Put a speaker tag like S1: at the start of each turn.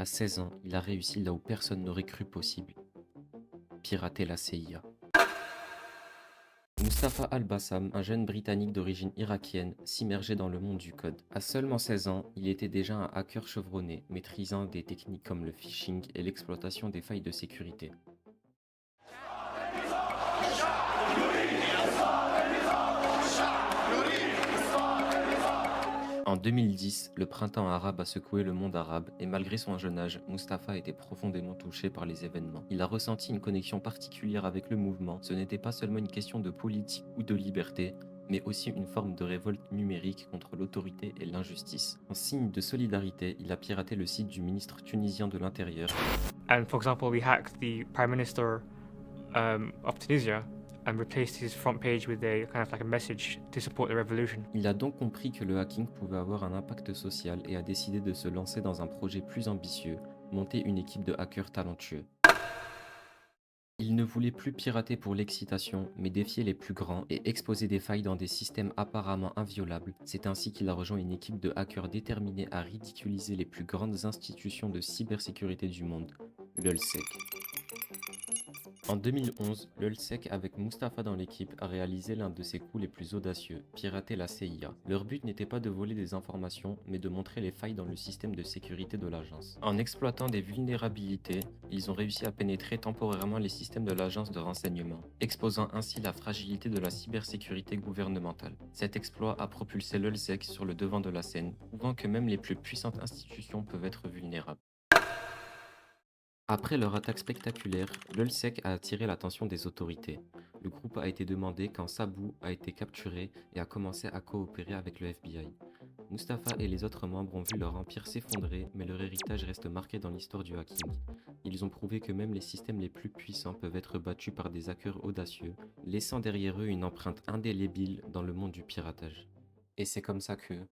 S1: À 16 ans, il a réussi là où personne n'aurait cru possible, pirater la CIA. Mustapha Al-Bassam, un jeune Britannique d'origine irakienne, s'immergeait dans le monde du code. À seulement 16 ans, il était déjà un hacker chevronné, maîtrisant des techniques comme le phishing et l'exploitation des failles de sécurité. En 2010, le printemps arabe a secoué le monde arabe et malgré son jeune âge, Mustapha était profondément touché par les événements. Il a ressenti une connexion particulière avec le mouvement. Ce n'était pas seulement une question de politique ou de liberté, mais aussi une forme de révolte numérique contre l'autorité et l'injustice. En signe de solidarité, il a piraté le site du ministre tunisien de l'Intérieur.
S2: And for example, we hacked the Prime Minister of Tunisia and replaced his front page with a kind of like a message to support the revolution.
S1: Il a donc compris que le hacking pouvait avoir un impact social et a décidé de se lancer dans un projet plus ambitieux, monter une équipe de hackers talentueux. Il ne voulait plus pirater pour l'excitation, mais défier les plus grands et exposer des failles dans des systèmes apparemment inviolables. C'est ainsi qu'il a rejoint une équipe de hackers déterminés à ridiculiser les plus grandes institutions de cybersécurité du monde, l'ULSEC. En 2011, l'ULSEC, avec Mustapha dans l'équipe, a réalisé l'un de ses coups les plus audacieux, pirater la CIA. Leur but n'était pas de voler des informations, mais de montrer les failles dans le système de sécurité de l'agence. En exploitant des vulnérabilités, ils ont réussi à pénétrer temporairement les systèmes de l'agence de renseignement, exposant ainsi la fragilité de la cybersécurité gouvernementale. Cet exploit a propulsé l'ULSEC sur le devant de la scène, prouvant que même les plus puissantes institutions peuvent être vulnérables. Après leur attaque spectaculaire, l'ULSEC a attiré l'attention des autorités. Le groupe a été demandé quand Sabou a été capturé et a commencé à coopérer avec le FBI. Mustapha et les autres membres ont vu leur empire s'effondrer, mais leur héritage reste marqué dans l'histoire du hacking. Ils ont prouvé que même les systèmes les plus puissants peuvent être battus par des hackers audacieux, laissant derrière eux une empreinte indélébile dans le monde du piratage. Et c'est comme ça que,